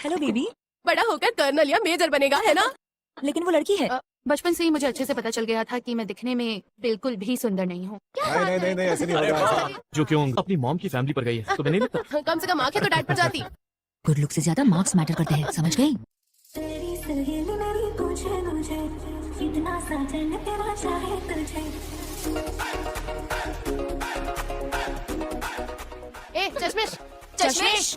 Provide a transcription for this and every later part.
Hello baby. बड़ा होकर colonel या मेजर बनेगा, है ना? लेकिन वो लड़की है। बचपन से ही मुझे अच्छे से पता चल गया था कि मैं दिखने में बिल्कुल भी सुंदर नहीं हूँ। नहीं ऐसे नहीं होगा। जो क्यों अपनी मॉम की फैमिली पर गई है, तुम्हें नहीं लगता? कम से कम आंखें तो डैड पर जाती। गुड लुक से ज्यादा मार्क्स मैटर करते हैं, समझ गई? ए चश्मिश, चश्मिश।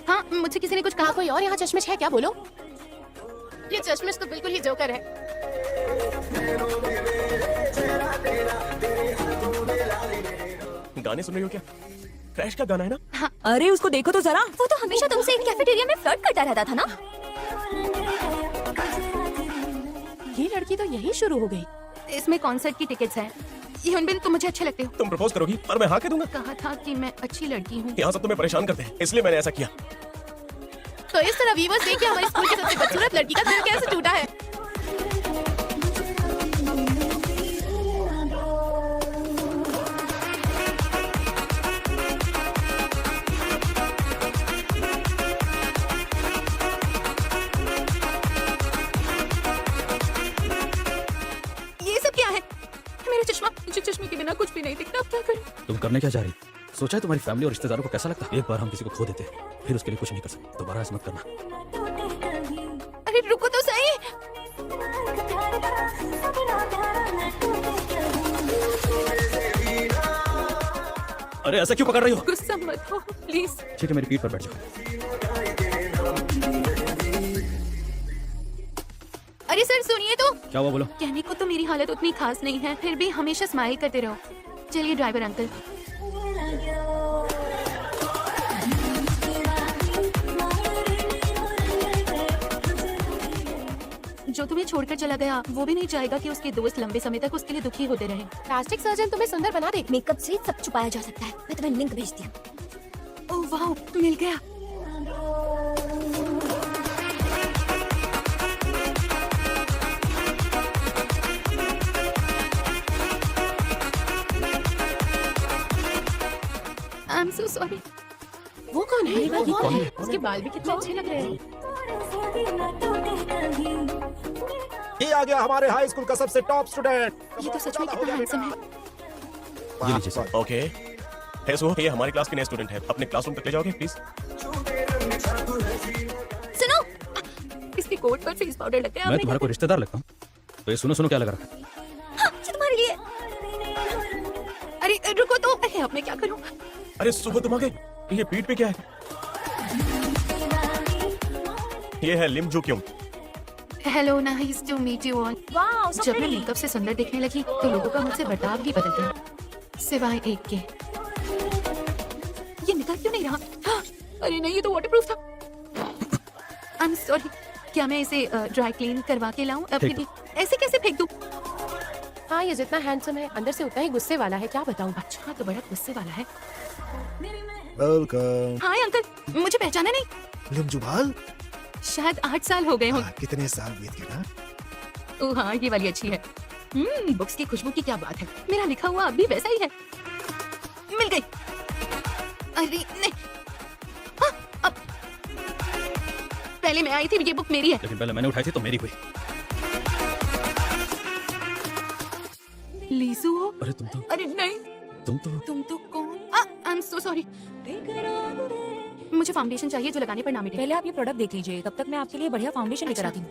हाँ, मुझसे किसी ने कुछ कहा। कोई और यहाँ चश्मिश है क्या? बोलो। ये चश्मिश तो बिल्कुल ही जोकर है। गाने सुन रही हो क्या? क्रैश का गाना है ना? हाँ। अरे उसको देखो तो जरा। वो तो हमेशा तुमसे कैफेटेरिया में फ्लर्ट करता रहता था ना। ये लड़की तो यही शुरू हो गई। इसमें कॉन्सर्ट की टिकट्स हैं। ह्यूनबिन, तुम मुझे अच्छे लगते हो। तुम प्रपोज करोगी और मैं हाँ कह दूंगा। कहा था कि मैं अच्छी लड़की हूँ। यहाँ सब तुम्हें परेशान करते हैं, इसलिए मैंने ऐसा किया। तो इस तरह व्यूअर्स देखिए हमारी स्कूल की सबसे खूबसूरत लड़की का दिल कैसे टूटा है। ये सब क्या है? मेरा चश्मा, मुझे चश्मे के बिना कुछ भी नहीं दिखता। अब क्या करूं? तुम करने क्या चाह रही? सोचा है तुम्हारी फैमिली और रिश्तेदारों को कैसा लगता है? एक बार हम किसी को खो देते फिर उसके लिए कुछ नहीं कर सकते। दोबारा ऐसा मत करना। अरे रुको तो सही। अरे ऐसा क्यों पकड़ रही हो? गुस्सा मत हो प्लीज। ठीक है, मेरी पीठ पर बैठ जाओ। अरे सर सुनिए तो। क्या हुआ, बोलो। कहने को तो मेरी हालत उतनी खास नहीं है, फिर भी हमेशा स्माइल करते रहो। चलिए ड्राइवर अंकल। जो तुम्हें छोड़कर चला गया वो भी नहीं चाहेगा कि उसके दोस्त लंबे समय तक उसके लिए दुखी होते रहे। प्लास्टिक सर्जन तुम्हें सुंदर बना दे। मेकअप से सब छुपाया जा सकता है। मैं तुम्हें लिंक भेजती हूँ। ओह वाह, मिल गया। I am so sorry. वो कौन है? वो कौन है? उसके बाल भी कितने अच्छे लग रहे हैं। ये आ गया हमारे हाई स्कूल का सबसे टॉप स्टूडेंट। ये तो सच में कितना हैंडसम है। ये लीजिए सर। ओके, है सो ये हमारी क्लास के नए स्टूडेंट है। अपने क्लासरूम तक ले जाओगे प्लीज? सुनो, इसके कोट पर फेस पाउडर लग गया। मैं तुम्हारा कोई रिश्तेदार लगता हूँ? तो ये सुनो सुनो क्या लग रहा है? हाँ, ये तुम्हारे लिए। अरे रुको तो। अरे अब मैं क्या करूँ? अरे सुबह तुम आ गए। ये पीठ पे क्या है? ये है लिम जो क्यों। Hello, nice to meet you all. Wow, so जब मैं प्रिटी। मेकअप से सुंदर दिखने लगी तो लोगों का मुझसे बर्ताव भी बदल गया, सिवाय एक के। ये निकल क्यों नहीं रहा? हाँ, अरे नहीं, ये तो वाटरप्रूफ था। I am sorry. क्या मैं इसे ड्राई क्लीन करवा के लाऊं आपके फेंक लिए? ऐसे कैसे फेंक दूं? हाँ, ये जितना हैंडसम है अंदर से उतना ही गुस्से वाला है। क्या बताऊं? अच्छा, तो बड़ा गुस्से वाला है। वेलकम। हाय अंकल, मुझे पहचाना नहीं? लिमजुबाल। शायद 8 साल हो गए हों। कितने साल बीत गए ना? ओह हाँ, ये वाली अच्छी है। बुक्स की खुशबू की क्या बात है। मेरा लिखा हुआ अब भी वैसा ही है। मिल गई। अरे नहीं। हाँ, अब पहले मैं आई थी, ये बुक मेरी है। लेकिन पहले मैंने उठाई थी तो मेरी हुई। लीसू हो? अरे तुम अरे नहीं। तो तुम तो कौन? I am so sorry. मुझे फाउंडेशन चाहिए जो लगाने पर ना मिटे। पहले आप ये प्रोडक्ट देख लीजिए, तब तक मैं आपके लिए बढ़िया फाउंडेशन लेकर आती हूँ।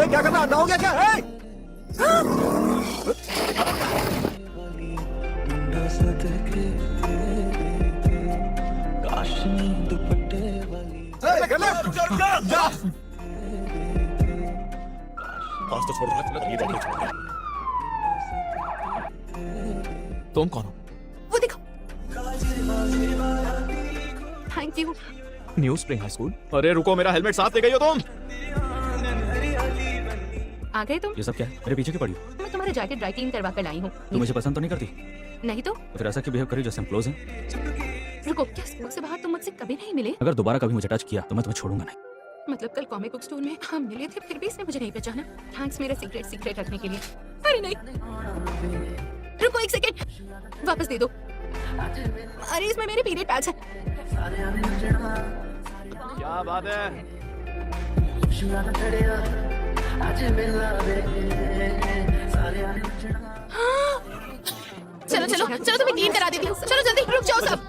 क्या करना? अंधा हो गया क्या है? आज तो छोड़ रहा है, ये बात नहीं छोड़ रहा। तुम कौन हो? वो देखो। Thank you. New spring high school. अरे रुको, मेरा हेलमेट साथ ले गई हो तुम? आ गए तुम? ये सब क्या है? मेरे पीछे क्यों पड़ी हो? मैं तुम्हारा जैकेट ड्राई क्लीन करवा कर लाई हूँ। तुम मुझे पसंद तो नहीं करती? नहीं तो? तो फिर ऐसा क्यों बिहेव करी जैसे हम क्लोज हैं? रुको, क्या स्कूल से बाहर तुम मुझसे कभी नहीं मिले? अगर दोबारा कभी मुझे टच किया तो मैं तुम्हें छोड़ूंगा नहीं। मतलब कल कॉमिक बुक स्टोर में हम मिले थे, फिर भी इसने मुझे नहीं पहचाना। थैंक्स मेरा सीक्रेट रखने के लिए। अरे नहीं, रुको एक सेकेंड, वापस दे दो। अरे इसमें मेरे पीरियड पैड्स हैं। क्या बात है? चलो चलो चलो, तुम्हें नींद करा देती हूँ। चलो जल्दी, रुक जाओ सब।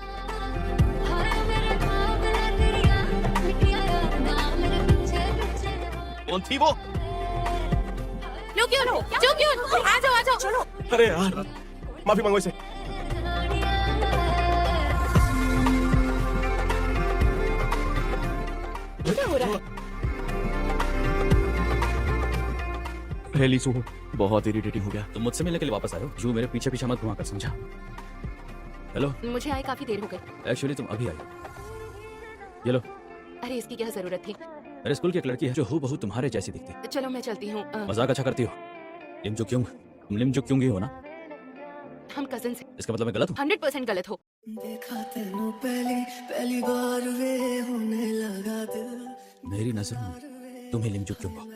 कौन थी वो? लो क्यों लो, जो क्यों, आ जाओ आ जाओ। चलो। अरे यार, माफी मांगो इसे। क्या हो रहा है? हे लीसू, बहुत इरिटेटिंग हो गया। तुम मुझसे मिलने के लिए वापस आए हो, जो मेरे पीछे पीछे मत घुमा कर, समझा? हेलो, मुझे आए काफी देर हो गई। एक्चुअली तुम अभी आई। ये लो, अरे इसकी क्या जरूरत थी? मेरे स्कूल की एक लड़की है जो हूबहू तुम्हारे जैसी दिखती है। चलो मैं चलती हूँ। मजाक अच्छा करती हो। लिमजू क्यों? तुम लिमजू क्यों ही हो ना? हम कजिन से। इसका मतलब मैं गलत हूँ? 100% गलत हो। देखा तेनू पहली बार वे होने लगा दिल। मेरी नजरों में तुम ही लिमजू क्यों हो।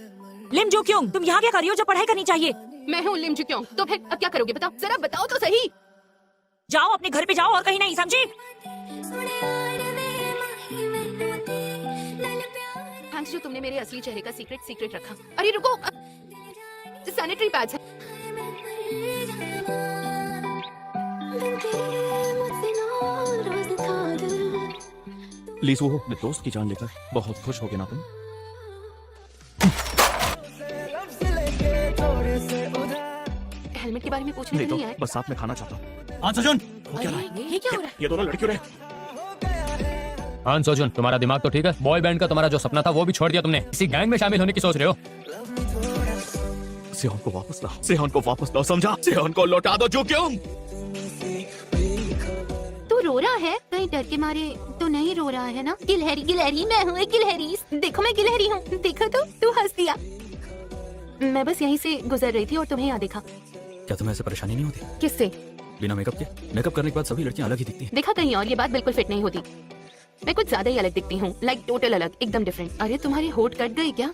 लिम जो क्यों? तुम यहाँ क्या कर रही हो जब पढ़ाई करनी चाहिए? मैं हूँ लिम क्यों? तो फिर अब क्या करोगे बताओ, जरा बताओ तो सही। जाओ अपने घर पे जाओ और कहीं नहीं, समझी? थैंक्स जो तुमने मेरे असली चेहरे का सीक्रेट रखा। अरे रुको, सैनिटरी पैड्स है। लीसू, अपने दोस्त की जान लेकर बहुत खुश हो गए ना तुम? हेलमेट के बारे में पूछने नहीं नहीं तो आए। बस साथ में खाना चाहता हूँ। हाँ सजन, ये क्या हो रहा है? ये दोनों लड़कियों ने हाँ सोजुन, तुम्हारा दिमाग तो ठीक है? बॉय बैंड का तुम्हारा जो सपना था वो भी छोड़ दिया तुमने, इसी गैंग में शामिल होने की सोच रहे हो। सेहन को वापस लाओ, सेहन को वापस लाओ, समझा? सेहन को लौटा दो। जो क्यों? तू रो रहा है? कहीं डर के मारे तो नहीं रो रहा है ना? गिलहरी, मैं हूँ एक गिलहरी। देखो मैं गिलहरी हूँ, देखो तो, तू हंस दिया। मैं बस यहीं से गुजर रही थी और तुम्हें यहाँ देखा। क्या तुम्हें ऐसे परेशानी नहीं होती? किससे? बिना मेकअप के? मेकअप करने के बाद सभी लड़कियां अलग ही दिखती हैं। देखा कहीं और, ये बात बिल्कुल फिट नहीं होती। मैं कुछ ज्यादा ही अलग दिखती हूँ, लाइक टोटल अलग, एकदम डिफरेंट। अरे तुम्हारी होठ कट गई क्या?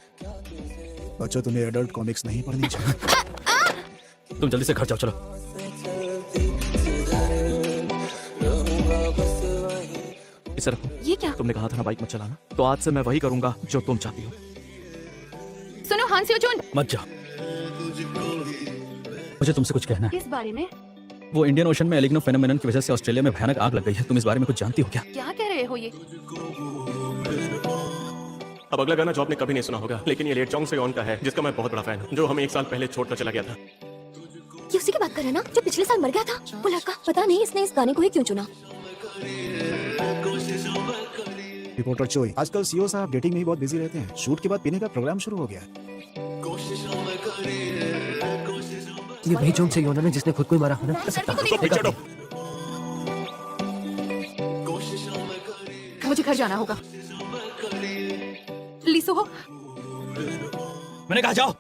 बच्चों, तुम्हें एडल्ट कॉमिक्स नहीं पढ़नी चाहिए। तुम जल्दी से घर जाओ, चलो। इसे रखो। ये क्या? तुमने कहा था ना बाइक मत चलाना, तो आज से मैं वही करूंगा जो तुम चाहती हो। सुनो हान सेओजुन, मत जाओ, मुझे तुमसे कुछ कहना है। किस बारे में? वो इंडियन ओशन में एलिग्नो फेनोमेनन की वजह से ऑस्ट्रेलिया में भयानक आग लग गई है। तुम इस बारे में कुछ जानती हो क्या? क्या कह रहे हो ये? अब अगला गाना जो आपने कभी नहीं सुना होगा, लेकिन ये लेट चोंग से ऑन का है, जिसका मैं बहुत बड़ा फैन हूँ, जो हमें 1 साल पहले छोड़कर चला गया था। ये उसी की बात कर रहे हैं ना जो पिछले साल मर गया था? वो लड़का, पता नहीं इसने इस गाने को ही क्यों चुना। रिपोर्टर चोई, आजकल सीओ साहब डेटिंग में ही बहुत बिजी रहते हैं। शूट के बाद पीने का प्रोग्राम शुरू हो गया। ये वही जोंग से योना ने जिसने खुद को ही मारा है ना? तो पीछे हटो। मुझे घर जाना होगा। लीसो हो, मैंने कहा जाओ।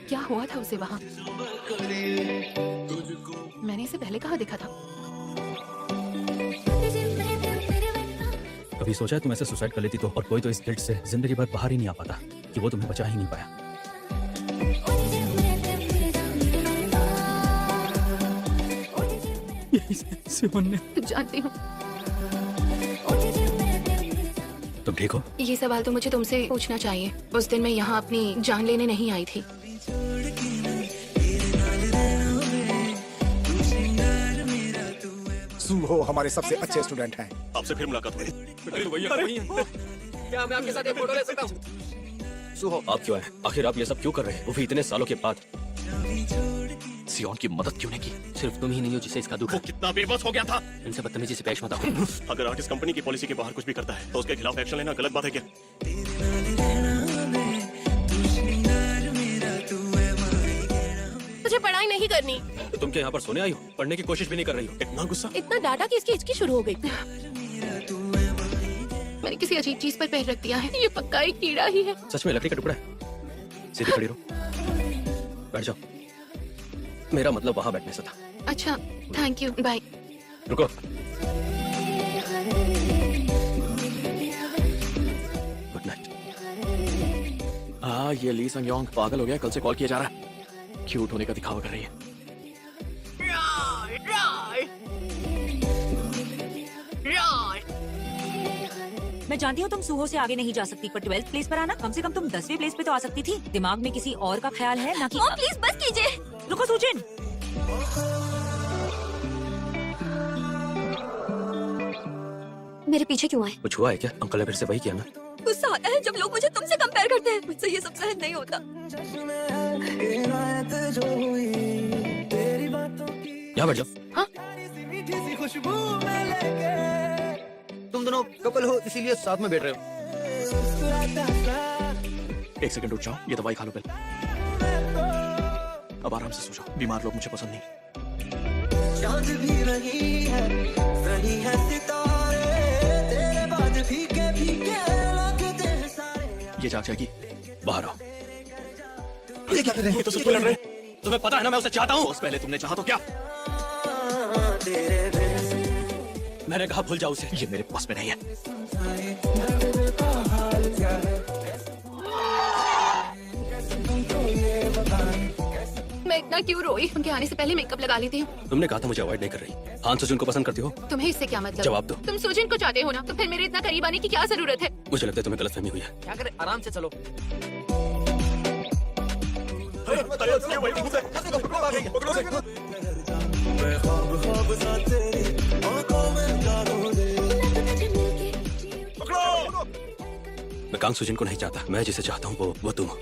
क्या हुआ था उसे वहाँ? मैंने इसे पहले कहाँ देखा था? कभी सोचा है तुम ऐसे सुसाइड कर लेती तो? और कोई तो इस गिल्ट से जिंदगी भर बाहर ही नहीं आ पाता कि वो तुम्हें बचा ही नहीं पाया। तुम जानती हो, तुम ठीक हो? ये सवाल तो मुझे तुमसे पूछना चाहिए। उस दिन मैं यहाँ अपनी जान लेने नहीं आई थी। सुहो हमारे सबसे अच्छे स्टूडेंट हैं। आपसे फिर मुलाकात हुई। क्या मैं आपके साथ एक फोटो ले सकता हूँ? सुहो, आप क्यों आए? आखिर आप ये सब क्यों कर रहे हैं, वो भी इतने सालों के बाद? सियोन की मदद क्यों नहीं की? सिर्फ तुम ही नहीं हो जिसे इसका दुख वो है। कितना बेबस हो गया था। इनसे बदतमीजी से पेश मत आओ। अगर आर्टिस्ट कंपनी की पॉलिसी के बाहर कुछ भी करता है तो उसके खिलाफ एक्शन लेना गलत बात है क्या? मुझे पढ़ाई नहीं करनी। तो तुम क्या यहाँ पर सोने आई हो? पढ़ने की कोशिश भी नहीं कर रही हो? इतना गुस्सा? इतना डाटा की इसकी हिचकी शुरू हो गई। मैंने किसी अजीब चीज पर पैर रख दिया है। ये पक्का एक कीड़ा ही है। सच में लकड़ी का टुकड़ा है? सीधी खड़ी रहो, बैठ जाओ। मेरा मतलब वहाँ बैठने से था। अच्छा, थैंक यू, बाय। रुको। हाँ ये ली संग योंग पागल हो गया, कल से कॉल किया जा रहा है, क्यूट होने का दिखावा कर रही है। मैं जानती हूँ तुम सुहो से आगे नहीं जा सकती, पर 12th प्लेस पर आना, कम से कम तुम 10वीं प्लेस पे तो आ सकती थी। दिमाग में किसी और का ख्याल है ना कि मॉम प्लीज बस कीजिए। रुको सुजिन, मेरे पीछे क्यों आए? कुछ हुआ है क्या? अंकल ने फिर से वही किया ना? गुस्सा आता है जब लोग मुझे तुमसे कंपेयर करते हैं। मुझसे ये सब सहन नहीं होता। इनायत जो हुई तेरी बातों की यहाँ बैठ जाओ। मीठी सी खुशबू में लेके तुम दोनों कपल हो इसीलिए साथ में बैठ रहे हो। मुस्कुराता सा एक सेकंड रुक जाओ, ये दवाई खा लो पहले। अब आराम से सो जाओ, बीमार लोग मुझे पसंद नहीं। चांद भी रही है सितारे तेरे बाद फीके फीके लगते हैं सारे। ये जाग जाएगी। बाहर आओ। ये क्या कर रहे हैं? ये तो सबको लड़ रहे हैं। तुम्हें पता है ना मैं उसे चाहता हूँ। पहले तुमने चाहा तो क्या? तेरे बिन मैंने कहा भूल जाओ उसे, ये मेरे पास में नहीं है। मैं इतना क्यों रोई? उनके आने से पहले मेकअप लगा लेती हूँ। तुमने कहा था मुझे अवॉइड नहीं कर रही। हान सुजुन को पसंद करती हो? तुम्हें इससे क्या मतलब? जवाब दो। तुम सुजिन को चाहते हो ना, तो फिर मेरे इतना करीब आने की क्या जरूरत है? मुझे लगता है तुम्हें गलतफहमी हुई है। क्या करें, आराम से चलो। मैं कांग सुजिन को नहीं चाहता, मैं जिसे चाहता हूँ वो तुम हो।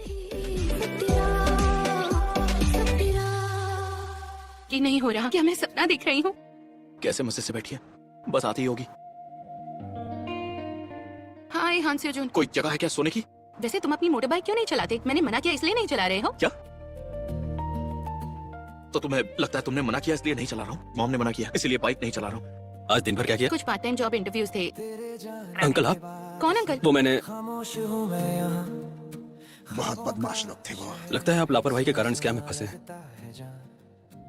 ये नहीं हो रहा। क्या मैं सपना देख रही हूँ? कैसे मजे से बैठी है, बस आती ही होगी। हाय हान सुजुन। कोई जगह है क्या सोने की? वैसे तुम अपनी मोटर बाइक क्यों नहीं चलाते? मैंने मना किया इसलिए नहीं चला रहे हो? क्या? तो तुम्हें लगता है तुमने मना किया इसलिए नहीं चला रहा हूँ? मॉम ने मना किया इसलिए बाइक नहीं चला रहा हूँ। आज दिन भर क्या किया? कुछ पार्ट टाइम जॉब इंटरव्यूज थे। अंकल आप? कौन अंकल? वो मैंने, खामोश हूँ मैं यहाँ। बहुत बदमाश लोग थे वो। लगता है आप लापरवाही के कारण स्कैम में फंसे हैं।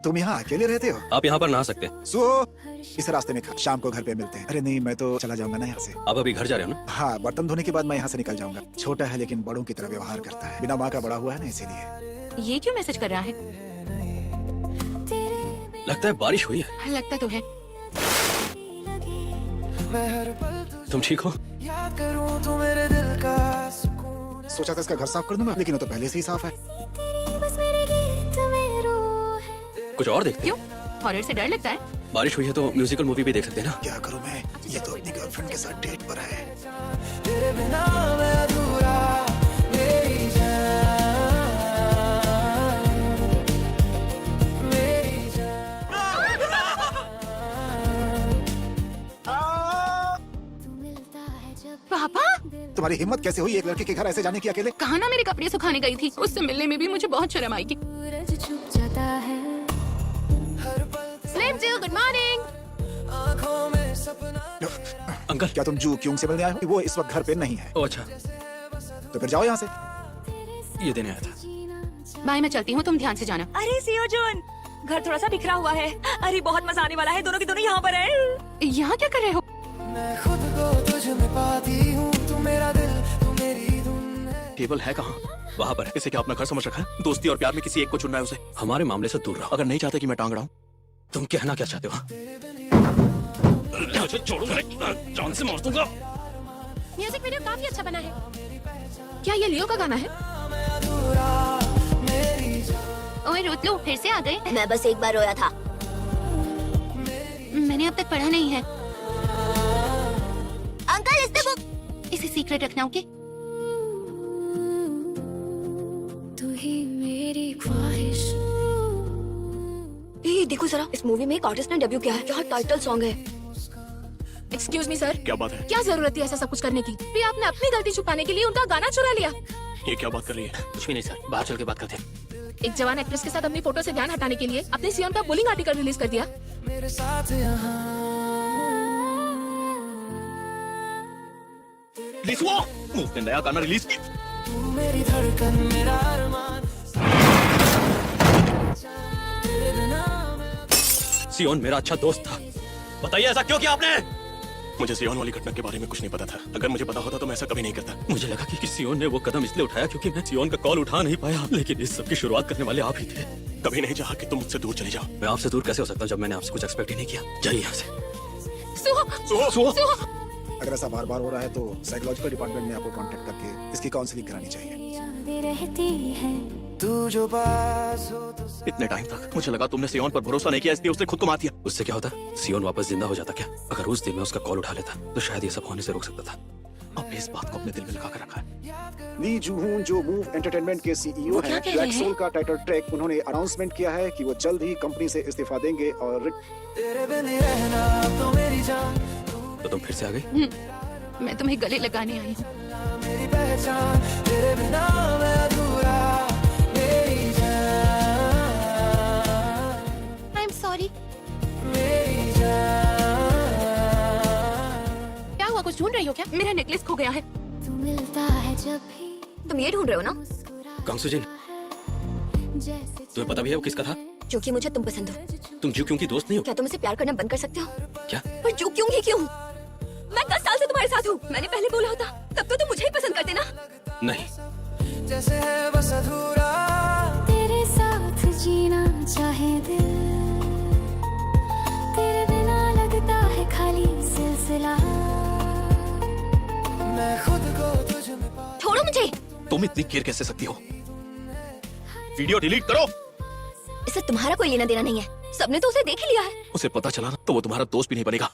तुम यहाँ अकेले रहते हो? आप यहाँ पर नहा सकते हैं। सो इस रास्ते में खा, शाम को घर पे मिलते हैं। अरे नहीं, मैं तो चला जाऊंगा ना यहाँ से। आप अभी घर जा रहे हो ना? हाँ, बर्तन धोने के बाद मैं यहाँ से निकल जाऊंगा। छोटा है लेकिन बड़ों की तरह व्यवहार करता है, बिना माँ का बड़ा हुआ है ना, इसीलिए। ये क्यों मैसेज कर रहा है? लगता है बारिश हुई है। लगता तो है। मैं हर पल तुम ठीक हो? याद करूँ तो मेरे दिल का सुकून। सोचा था इसका घर साफ कर दूंगा, लेकिन वो तो पहले से ही साफ है। कुछ और देखते हैं? क्यों? हॉरर से डर लगता है? बारिश हुई है तो म्यूजिकल मूवी भी देख सकते हैं ना? क्या करूँ मैं? ये तो अपनी गर्लफ्रेंड के साथ डेट पर है। तेरे बिना मैं अधूरा, मेरी जान, मेरी जान। पापा? तुम्हारी हिम्मत कैसे हुई एक लड़के के घर ऐसे जाने की अकेले? कहा ना मेरे कपड़े सुखाने गई थी। उससे मिलने में भी मुझे बहुत शर्म आएगी। स्लिम जी, गुड मॉर्निंग। आँखों में सपना अंकल। क्या तुम जू क्यों से मिलने आए हो? वो इस वक्त घर पे नहीं है। ओ अच्छा, तो फिर जाओ यहाँ से। ये देने आया था। बाय, मैं चलती हूँ, तुम ध्यान से जाना। अरे सियोजुन, घर थोड़ा सा बिखरा हुआ है। अरे बहुत मजा आने वाला है, दोनों के दोनों यहाँ पर है। यहाँ क्या कर रहे हो? मैं खुद को तुझ में पाती हूँ, तू मेरा दिल, तू मेरी धुन है। केबल है कहाँ? वहाँ पर है। इसे क्या अपना घर समझ रखा है? दोस्ती और प्यार में किसी एक को चुनना है उसे। हमारे मामले से दूर रहो। अगर नहीं चाहते कि मैं टांग रहा हूँ, तुम कहना क्या चाहते हो? छोड़ो, जान से मार दूंगा। म्यूजिक वीडियो काफी अच्छा बना है। क्या ये लियो का गाना है? ओए रोत लो, फिर से आ गए? मैं बस एक बार रोया था। मैंने अब तक पढ़ा नहीं है। अंकल इसने बुक। इसे सीक्रेट रखना, ओके? तू ही मेरी ख्वाहिश। ये देखो जरा, इस मूवी में एक आर्टिस्ट ने डेब्यू किया है। क्या टाइटल सॉन्ग है। एक्सक्यूज मी सर, क्या बात है? क्या जरूरत थी ऐसा सब कुछ करने की? फिर आपने अपनी गलती छुपाने के लिए उनका गाना चुरा लिया। ये क्या बात कर रही है? कुछ भी नहीं सर, बाहर चल के बात करते हैं। एक जवान एक्ट्रेस के साथ अपनी फोटो से ध्यान हटाने के लिए अपने सीएम का बुलिंग आर्टिकल रिलीज कर दिया। मेरे साथ यहाँ रिलीज हुआ, मूव ने नया गाना रिलीज किया। तू मेरी धड़कन, मेरा अरमान। सियोन मेरा अच्छा दोस्त था। बताइए ऐसा क्यों किया आपने? मुझे सियोन वाली घटना के बारे में कुछ नहीं पता था। अगर मुझे पता होता तो मैं ऐसा कभी नहीं करता। मुझे लगा कि सियोन ने वो कदम इसलिए उठाया क्योंकि मैं सियोन का कॉल उठा नहीं पाया, लेकिन इस सब की शुरुआत करने वाले आप ही थे। कभी नहीं चाहा कि तुम मुझसे दूर चले जाओ। मैं आपसे दूर कैसे हो सकता हूँ जब मैंने आपसे कुछ एक्सपेक्ट ही नहीं किया। जाइए यहाँ से। अगर ऐसा बार बार हो रहा है तो साइकोलॉजिकल डिपार्टमेंट में आपको कांटेक्ट करके इसकी काउंसलिंग करानी चाहिए। रहती है तू जो पास हो तो इतने टाइम तक मुझे लगा तुमने सियोन पर भरोसा नहीं किया, इसलिए उसने खुद को मार दिया। उससे क्या होता? सियोन वापस जिंदा हो जाता क्या? अगर उस दिन मैं उसका कॉल उठा लेता तो शायद ये सब होने से रोक सकता था। आपने इस बात को अपने दिल में लगा कर रखा है। ली जूहून जो मूव एंटरटेनमेंट के सीईओ हैं, क्या कह रहे ब्लैक सोल का टाइटल ट्रैक उन्होंने अनाउंसमेंट किया है कि वो जल्द ही कंपनी से इस्तीफा देंगे और तेरे बिन ही रहना तो मेरी जान, तो तुम फिर से आ गई? मैं तुम्हें गले लगाने आई हूँ। मेरी पहचान, तेरे बिना मैं अधूरा, मेरी जान, आई एम सॉरी। मेरी जान। क्या हुआ, कुछ ढूंढ रही हो क्या? मेरा नेकलेस खो गया है। तू मिलता है जब भी तुम ये ढूंढ रहे हो ना? कांगसुजिन, जैसे तुम्हें पता भी है वो किसका था? क्योंकि मुझे तुम पसंद हो। तुम जो क्यों की दोस्त नहीं हो क्या तुम मुझसे प्यार करना बंद कर सकते हो? क्या? पर जो क्यों ही क्यों? मैं 10 साल से तुम्हारे साथ हूँ। मैंने पहले बोला होता तब तो तुम मुझे ही पसंद करते ना। नहीं। जैसे है बस अधूरा, तेरे साथ जीना चाहे दिल, तेरे बिना लगता है खाली सिलसिला। मैं खुद को तुझ में पा, छोड़ो मुझे। तुम इतनी केयर कैसे सकती हो? वीडियो डिलीट करो। इससे तुम्हारा कोई लेना देना नहीं है। सबने तो उसे देख ही लिया है। उसे पता चला ना तो वो तुम्हारा दोस्त भी नहीं बनेगा।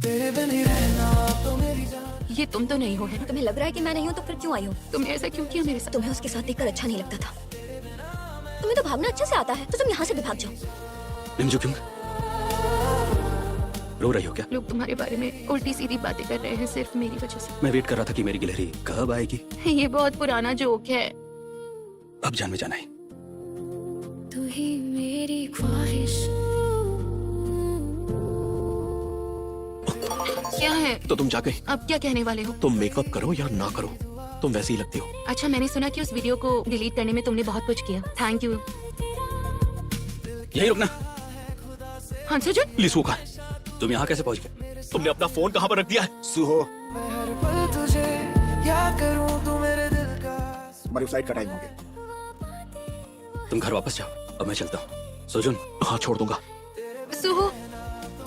तेरे बिन ही रहना तो मेरी जान। ये तुम तो नहीं हो, है? तुम्हें लग रहा है कि मैं नहीं हूँ तो फिर क्यों आई हूँ? तुमने ऐसा क्यों किया मेरे साथ? तुम्हें उसके साथ देखकर अच्छा नहीं लगता था। तुम्हें तो भागना अच्छे से आता है, तो तुम यहाँ से भी भाग जाओ। लिमजू क्यों रो रही हो क्या? लोग तुम्हारे बारे में उल्टी सीधी बातें कर रहे हैं सिर्फ मेरी वजह से। मैं वेट कर रहा था कि मेरी गिलहरी कब आएगी। ये बहुत पुराना जोक है। अब जान में जाना है। तू ही मेरी ख्वाहिश। क्या है? तो तुम जा गई। अब क्या कहने वाले हो? तुम मेकअप करो या ना करो, तुम वैसी ही लगती हो। अच्छा, मैंने सुना कि उस वीडियो को डिलीट करने में तुमने बहुत कुछ किया। Thank you. यही रुकना। हाँ सजन, लिसू का तुम यहाँ कैसे पहुँच गए? तुमने अपना फोन कहाँ पर रख दिया है? सुहो, मैं हर पल तुझे याद करूं, तू मेरे दिल का। हमारी फ्लाइट का टाइम हो गया। तुम घर वापस जाओ, अब मैं चलता हूँ। सोजुन, हाँ छोड़ दूंगा। सुहो,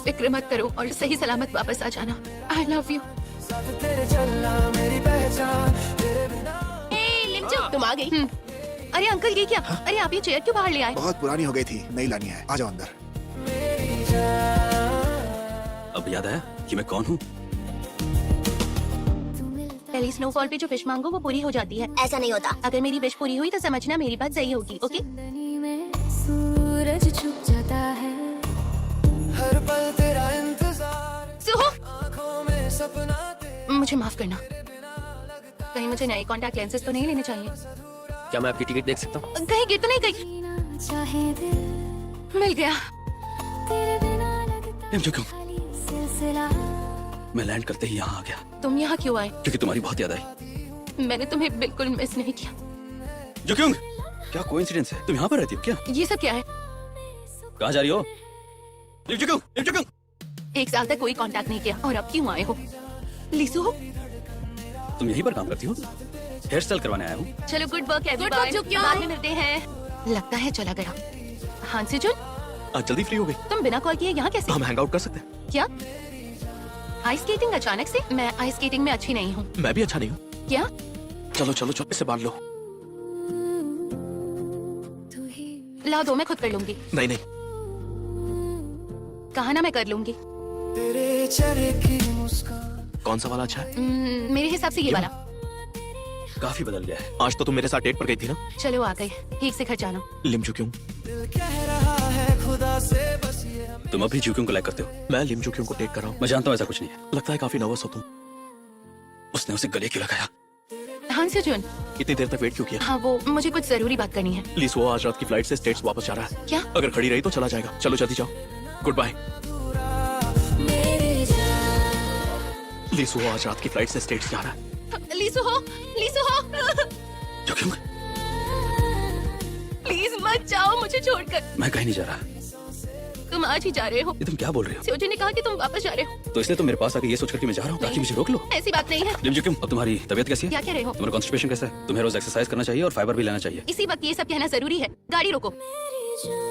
फिक्र मत करो और सही सलामत वापस आ जाना। I love you. साथ तेरे चलना मेरी पहचान, तेरे बिना लिमजो, तुम आ गई। अरे अंकल, ये क्या? अरे आप ये चेयर क्यों बाहर ले आए? बहुत पुरानी हो गई थी, नई लानी है। आ जाओ अंदर। मेरी जान। अब याद आया कि मैं कौन हूँ? पहली स्नोफॉल पे जो विश मांगो वो पूरी हो जाती है। ऐसा नहीं होता। अगर मेरी विश पूरी हुई तो समझना मेरी बात सही होगी। ओके? चांदनी में सूरज छुप जाता है। हर पल तेरा इंतजार, सुहो, आंखों में सपना तेरा। मुझे माफ करना। कहीं मुझे नए कॉन्टैक्ट लेंसेज तो नहीं लेने चाहिए? क्या मैं आपकी टिकट देख सकता हूँ? कहीं गिर तो नहीं गई? जीना चाहे दिल, मिल गया। तेरे बिना लगता लिमजू क्यों? खाली सिलसिला। मैं लैंड करते ही यहाँ आ गया तुम यहाँ क्यों आए? क्योंकि तुम्हारी बहुत याद आई। मैंने तुम्हें बिल्कुल मिस नहीं किया। जो क्यों? क्या कोइंसिडेंस है? तुम यहाँ पर रहती हो क्या? ये सब क्या है? कहाँ जा रही हो? लिमजू क्यों? लिमजू क्यों? 1 साल तक कोई कांटेक्ट नहीं किया और अब क्यों आए हो? लिसू हो? तुम यहीं पर काम करती हो? हेयर स्टाइल करवाने आया हूँ। चलो, गुड वर्क एवरीवन। बाद में मिलते हैं। लगता है चला गया। हाँ सिजुन, आज जल्दी फ्री हो गई। तुम बिना कॉल किए यहाँ कैसे? हम हैंग आउट कर सकते हैं। क्या आइस स्केटिंग अचानक से? मैं आइस स्केटिंग में अच्छी नहीं हूँ। मैं भी अच्छा नहीं हूँ। क्या? चलो चलो चलो, इसे बांध लो। तू ही ला दो, मैं खुद कर लूंगी। नहीं नहीं, कहा ना मैं कर लूंगी। तेरे चेहरे की मुस्कान, कौन सा वाला अच्छा है? मेरे हिसाब से ये वाला। काफी बदल गया है। आज तो तुम मेरे साथ डेट पर गई थी ना? चलो आ गए, ठीक से घर जाना। लिमजू क्यों? दिल कह रहा है खुदा से बस ये हमें। तुम अभी जूक्यों को लाइक करते हो? मैं लिमजू क्यों को डेट कर रहा हूँ। मैं जानता हूँ ऐसा कुछ नहीं है। लगता है काफी नर्वस हो तुम। उसने उसे गले क्यों लगाया? हाँ सिजुन, इतनी देर तक वेट क्यों किया? हाँ वो मुझे कुछ जरूरी बात करनी है। प्लीज, वो आज रात की फ्लाइट से स्टेट्स वापस जा रहा है। क्या? अगर खड़ी रही तो चला जाएगा। चलो जल्दी जाओ। Good bye. मेरी जान। प्लीज, वो आज रात की फ्लाइट से स्टेट्स जा रहा है। लीसू हो, लीसू हो। जो क्यों? प्लीज मत जाओ मुझे छोड़कर। मैं कहीं नहीं जा रहा। तुम आज ही जा रहे हो। ये तुम क्या बोल रहे हो? सोजन ने कहा कि तुम वापस जा रहे हो। तो इसलिए तुम मेरे पास आके ये सोच करके मैं जा रहा हूँ ताकि मुझे रोक लो। ऐसी बात नहीं है। रिमझिम क्यों? अब तुम्हारी तबीयत कैसी है? क्या कह रहे हो? तुम्हारा कॉन्स्टिपेशन कैसा है? तुम्हें रोज एक्सरसाइज करना चाहिए और फाइबर भी लेना चाहिए। इसी वक्त ये सब कहना जरूरी है। गाड़ी रोको। मेरी जान